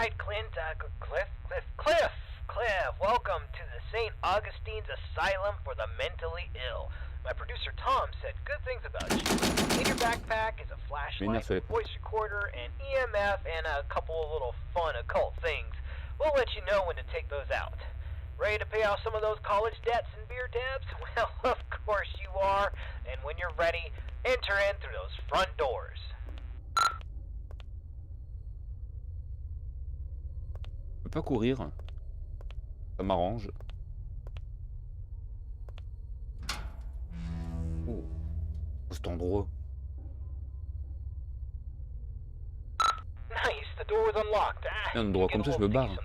right, Cliff, welcome to the St. Augustine's Asylum for the Mentally Ill. My producer Tom said good things about you. In your backpack is a flashlight, a voice recorder, an EMF, and a couple of little fun occult things. We'll let you know when to take those out. Ready to pay off some of those college debts and beer tabs? Well, of course you are. And when you're ready, enter in through those front doors. Je peux pas courir. Ça m'arrange. Oh, cet endroit. Nice, the door was unlocked. Un endroit comme ça, je me barre.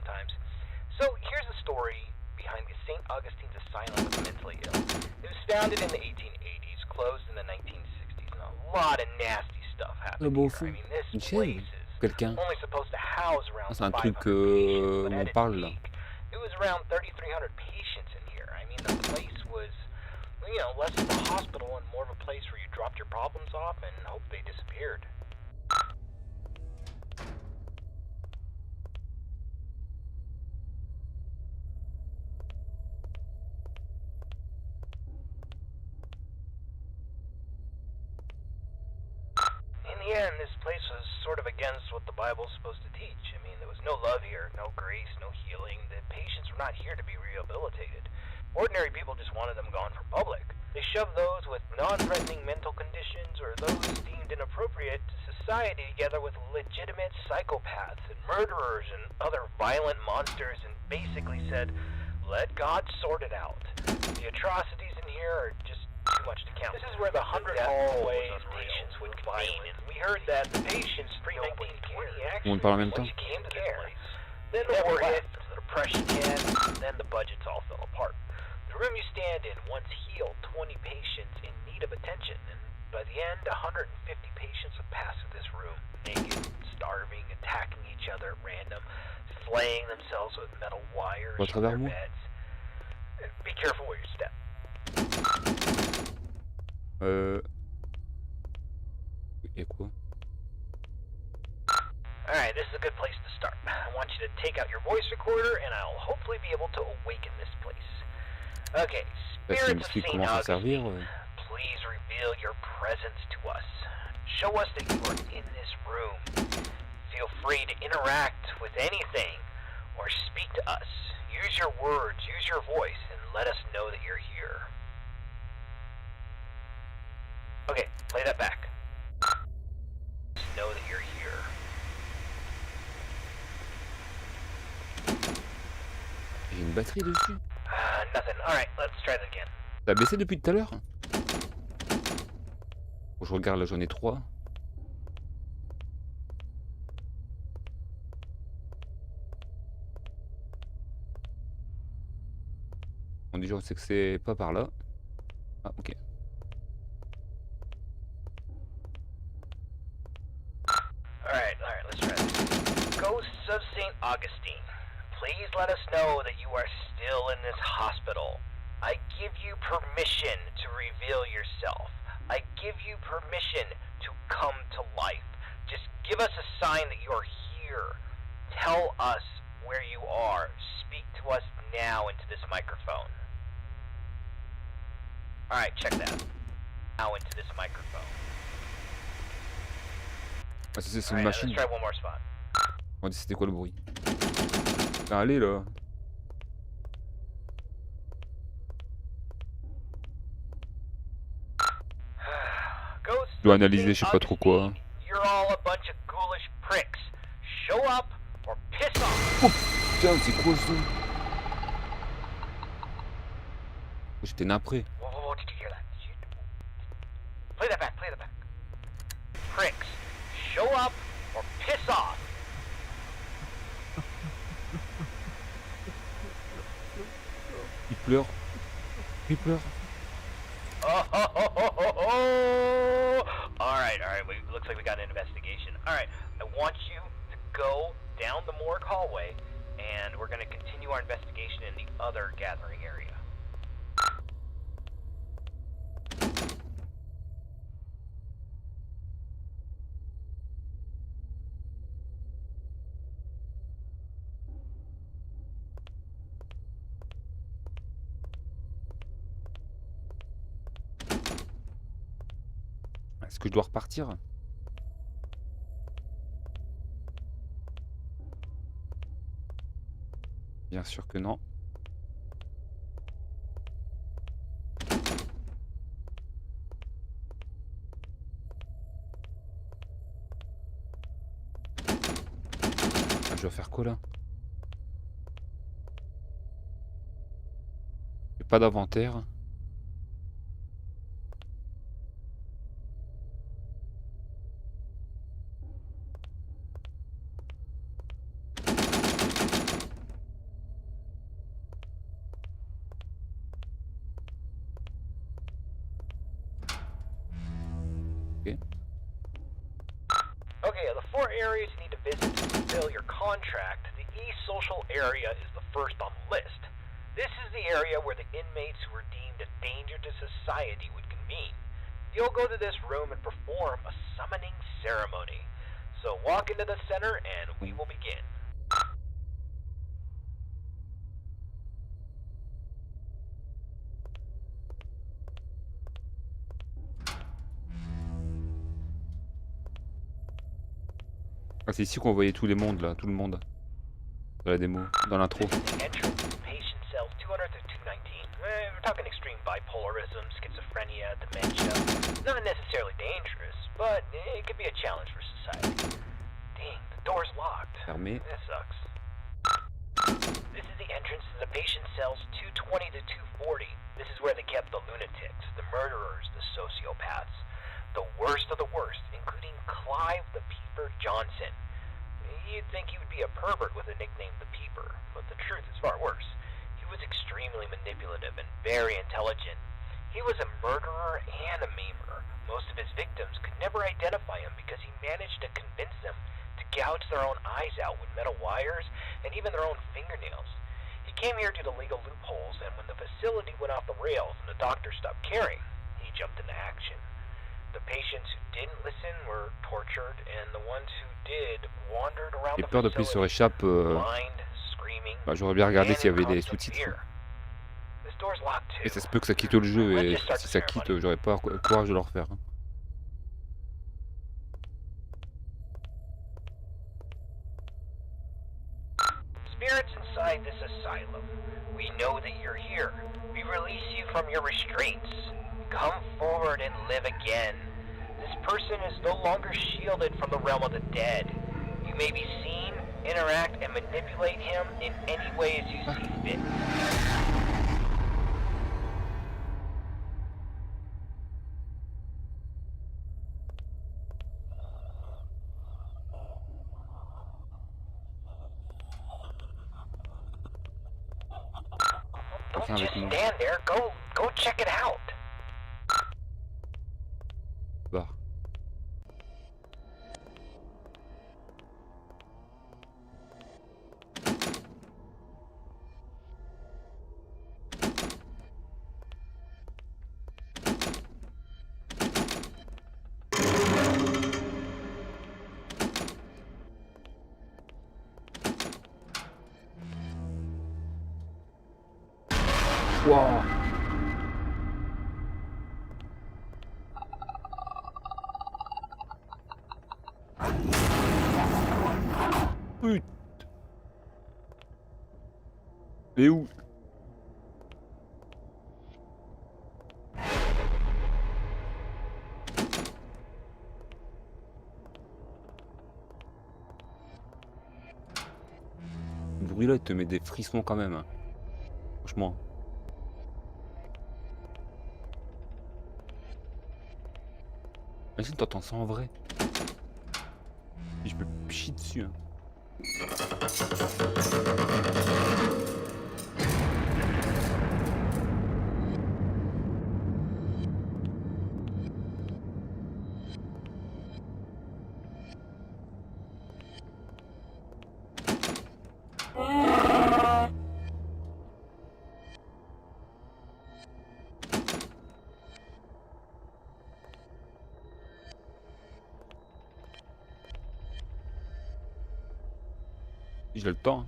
So here's the story behind the St. Augustine's Asylum for the Mentally Ill. It was founded in the 1880s, closed in the 1960s, and a lot of nasty stuff happened here. I mean, this place is only supposed to house around 500 patients, but at its peak, it was around 3,300 patients in here. I mean, the place was, you know, less of a hospital and more of a place where you dropped your problems off and hoped they disappeared. In the end, this place was sort of against what the Bible's supposed to teach. I mean, there was no love here, no grace, no healing. The patients were not here to be rehabilitated. Ordinary people just wanted them gone from public. They shoved those with non-threatening mental conditions or those deemed inappropriate to society together with legitimate psychopaths and murderers and other violent monsters and basically said, let God sort it out. The atrocities in here are just too much to count. This is where the 100 hallways patients would convene, and we heard that the patients pre-1920 actually came to this place. Then the war hit, depression hit, and then the budgets all fell apart. The room you stand in once healed 20 patients in need of attention, and by the end, 150 patients would pass through this room, naked, starving, attacking each other at random, slaying themselves with metal wires from their beds. Be careful where you step. Et quoi? Alright, this is a good place to start. I want you to take out your voice recorder and I'll hopefully be able to awaken this place. Okay, spirits of St. Augustine, please reveal your presence to us. Show us that you are in this room. Feel free to interact with anything or speak to us. Use your words, use your voice, and let us know that you're here. Okay, play that back. Just know that you're here. J'ai une batterie dessus. Nothing. Alright, let's try that again. Ça a baissé depuis tout à l'heure? Je regarde là, j'en ai 3. Bon, déjà on sait que c'est pas par là. Ah ok. Alright, let's try this. Ghosts of St. Augustine, please let us know that you are still in this hospital. I give you permission to reveal yourself. I give you permission to come to life. Just give us a sign that you're here. Tell us where you are. Speak to us now into this microphone. Alright, check that. Now into this microphone. Ah, c'est une machine. Let's try one more spot. On dit c'était quoi le bruit? Allez là. Je dois analyser je sais pas trop quoi. Oh putain, c'est quoi ça? J'étais napré. Play that back. Pricks, show up or piss off. Il pleure. Alright, looks like we got an investigation. Alright, I want you to go down the morgue hallway, and we're going to continue our investigation in the other gathering area. Est-ce que je dois repartir? Bien sûr que non. Ah, je dois faire quoi là? J'ai pas d'inventaire. Ok. Okay, of the 4 areas you need to visit to fulfill your contract, the East Social area is the first on the list. This is the area where the inmates who are deemed a danger to society would convene. You'll go to this room and perform a summoning ceremony. So walk into the center and we will begin. Ah, c'est ici qu'on voyait tous les mondes là, tout le monde. Dans la démo, dans l'intro. This is the entrance to patient cells 200 to 219. We're talking extreme bipolarism, schizophrenia, dementia. Not necessarily dangerous, but it could be a challenge for society. Dang, the door's locked. Fermé. That sucks. This is the entrance to the patient cells 220 to 240. This is where they kept the lunatics, the murderers, the sociopaths. The worst of the worst, including Clive the Peeper Johnson. You'd think he would be a pervert with a nickname the Peeper, but the truth is far worse. He was extremely manipulative and very intelligent. He was a murderer and a memer. Most of his victims could never identify him because he managed to convince them to gouge their own eyes out with metal wires and even their own fingernails. He came here due to legal loopholes, and when the facility went off the rails and the doctors stopped caring, he jumped into action. The patients who didn't listen were tortured, and the ones who did wandered around J'ai the peur de plus se facility, réchappe. blind, screaming, Bah, j'aurais bien regardé and s'il y in avait des constant sous-titres. fear. This door's locked Et too. ça se peut que ça quitte le jeu, Let's et just start si the ça quitte, ceremony. j'aurais pas courage de le refaire. Spirits inside this asylum, we know that you're here. We release you from your restraints. Come forward and live again. This person is no longer shielded from the realm of the dead. You may be seen, interact, and manipulate him in any way as you see fit. Don't Viens just avec moi. stand there. Go check it out. Bah. Wow. Putain. Mais où? Ce bruit-là, il te met des frissons quand même, hein. Franchement. Imagine, t'entends ça en vrai. Je me chie dessus, hein. J'ai le temps, hein.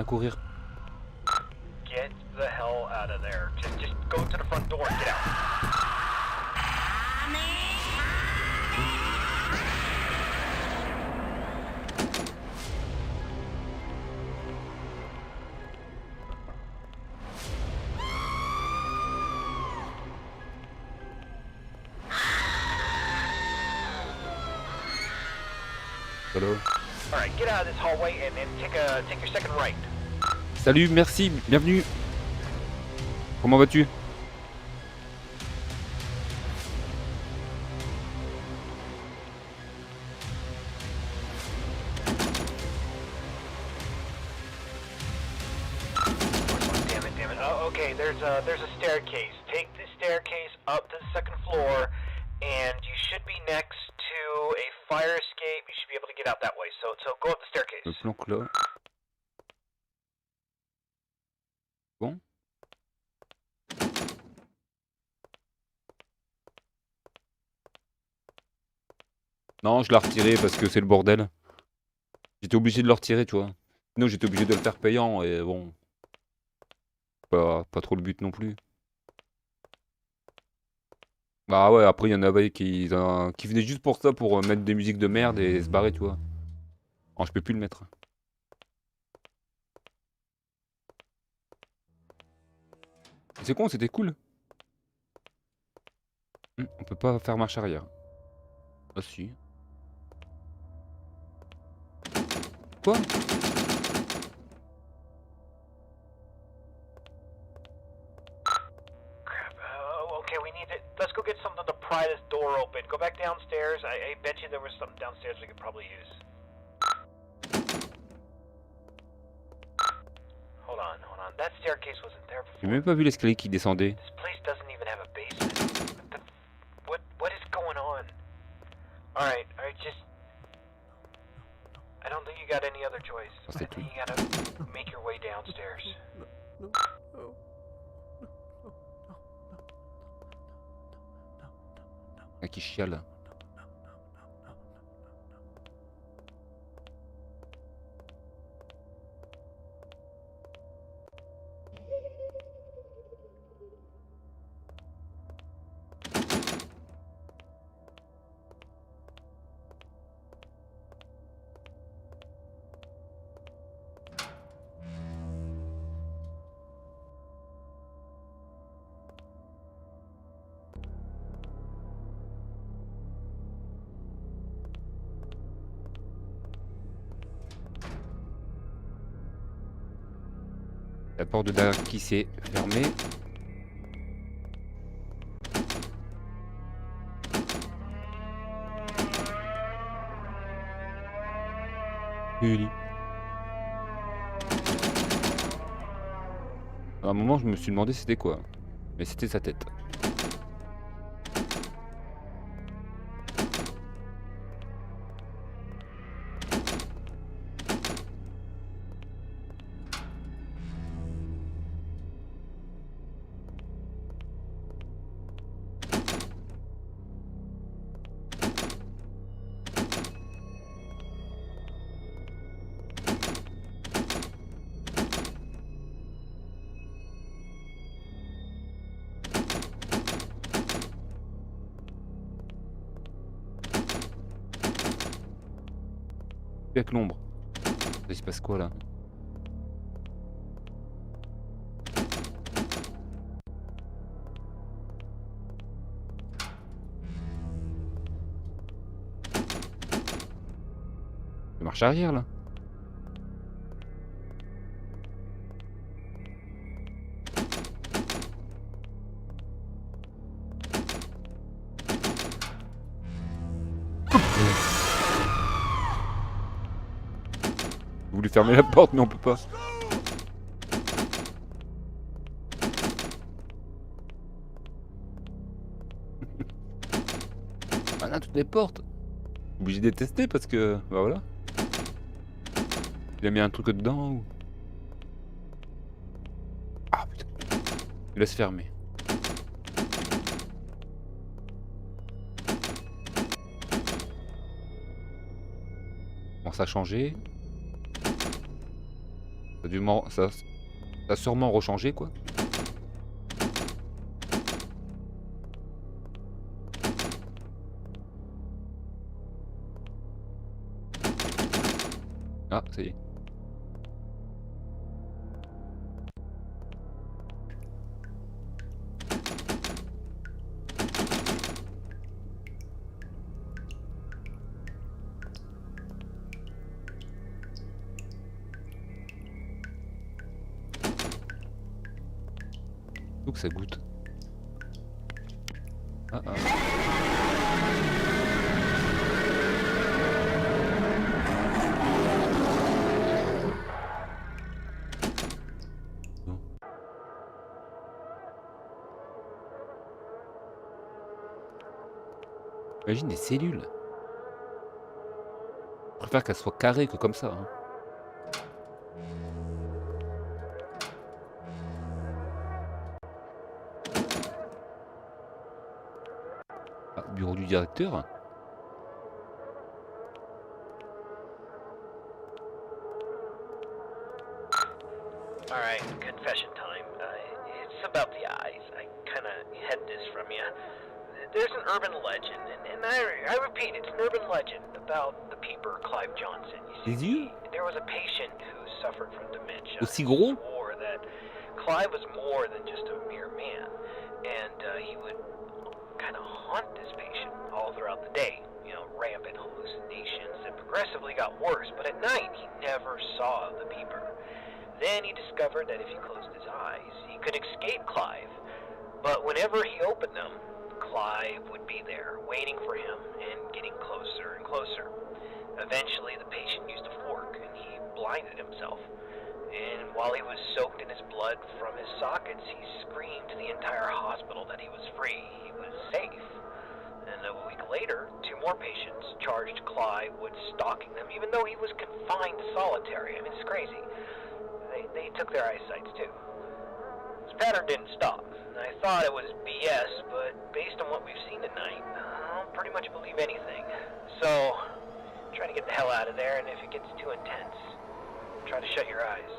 courir. Get the hell out of there. Just go to the front door and get out. Hello. Alright, get out of this hallway and take your second right. Salut, merci, bienvenue. Comment vas-tu? Damn it. Oh, okay, there's a staircase. Take the staircase up to the second floor, and you should be next to a fire escape. You should be able to get out that way. So go up the staircase. Le planque là. Bon. Non, je l'ai retiré parce que c'est le bordel. J'étais obligé de le retirer, tu vois. Sinon, j'étais obligé de le faire payant et bon. Pas trop le but non plus. Bah ouais, après il y en avait qui venaient juste pour ça, pour mettre des musiques de merde et se barrer, tu vois. Oh, je peux plus le mettre. C'est con, c'était cool. On peut pas faire marche arrière. Ah si. Quoi? Okay, we need it. Let's go get something to pry this door open. Go back downstairs. I bet you there was something downstairs we could probably use. Hold on. That staircase wasn't there before. J'ai même pas vu l'escalier qui descendait. This place doesn't even have a basement. What is going on? Alright, just... I don't think you got any other choice. I think you gotta make your way downstairs. Ah, qui chiale. La porte de derrière qui s'est fermée. Uli. À un moment, je me suis demandé c'était quoi. Mais c'était sa tête. Avec l'ombre. Il se passe quoi là? Je marche arrière là. J'ai voulu fermer la porte mais on peut pas. Ah là, toutes les portes. Obligé de les tester parce que... Bah voilà. Il a mis un truc dedans ou... Ah putain. Je laisse fermer. Bon, ça a changé. Ça Ça a sûrement rechangé, quoi. Ah, ça y est. Faut que ça goûte. Ah ah. Non. Imagine des cellules. Je préfère qu'elles soient carrées que comme ça. Hein. Ah, bureau du directeur. Alright, confession time. It's about the eyes. I kinda had this from you. There's an urban legend, and I repeat, it's an urban legend about the peeper Clive Johnson. You Les see, yeux there was a patient who suffered from dementia. aussi gros? He swore that Clive was more than just a mere man, and he would kind of haunt this patient all throughout the day. You know, rampant hallucinations that progressively got worse, but at night he never saw the peeper. Then he discovered that if he closed his eyes, he could escape Clive. But whenever he opened them, Clive would be there, waiting for him and getting closer and closer. Eventually, the patient used a fork and he blinded himself. And while he was soaked in his blood from his sockets, he screamed to the entire hospital that he was free, he was safe. And a week later, 2 more patients charged Clive with stalking them, even though he was confined to solitary. I mean, it's crazy. They took their eyesights too. This pattern didn't stop. I thought it was BS, but based on what we've seen tonight, I'll pretty much believe anything. So, try to get the hell out of there, and if it gets too intense, try to shut your eyes.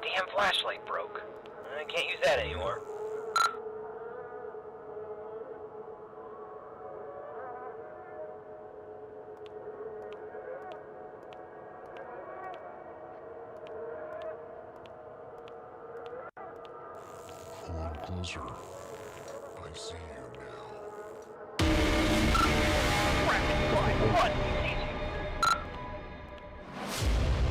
Damn flashlight broke. I can't use that anymore. Come on closer. I see you now. Rapid fly, what? He sees you.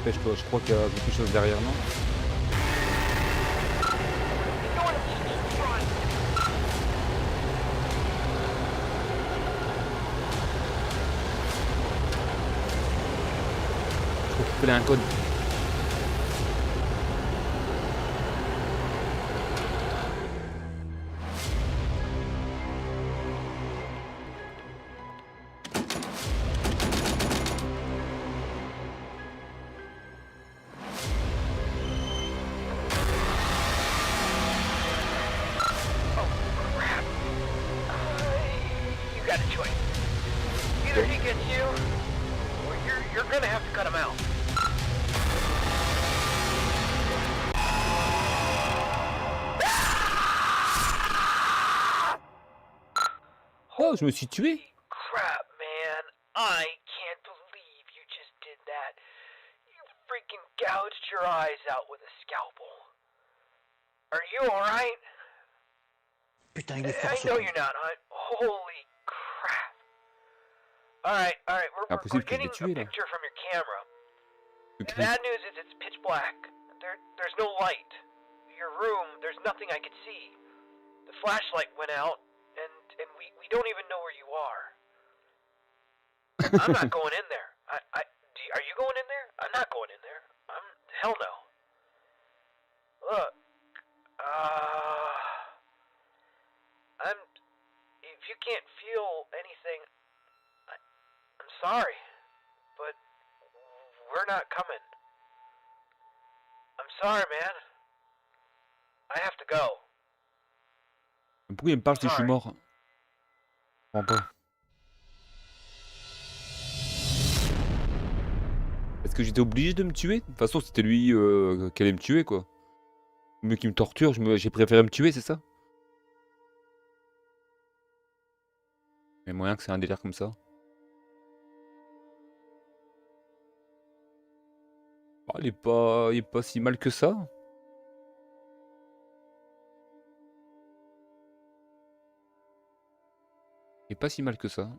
Dépêche-toi, je crois qu'il y a quelque chose derrière, non? Je crois qu'il fallait un code. You got a choice. Either he gets you, or you're gonna have to cut him out. Oh, je me suis tué. Holy crap, man. I can't believe you just did that. You freaking gouged your eyes out with a scalpel. Are you alright? Putain, il est fort I ce know con. you're not. Holy crap. Alright, we're Impossible que je getting l'ai a tué là. picture from your camera. Le The cri. bad news is it's pitch black. There's no light. Your room, there's nothing I could see. The flashlight went out, and we don't even know where you are. I'm not going in there. Are you going in there? I'm not going in there. Hell no. Look, I'm. If you can't feel anything, I'm sorry, but we're not coming. I'm sorry, man. I have to go. Pourquoi il me parle si je suis Sorry. mort? Je comprends pas. Est-ce que j'étais obligé de me tuer? De toute façon, c'était lui qui allait me tuer, quoi. Mieux qu'il me torture, j'ai préféré me tuer, c'est ça? Il y a moyen que c'est un délire comme ça. Ah, il est pas si mal que ça. Il est pas si mal que ça.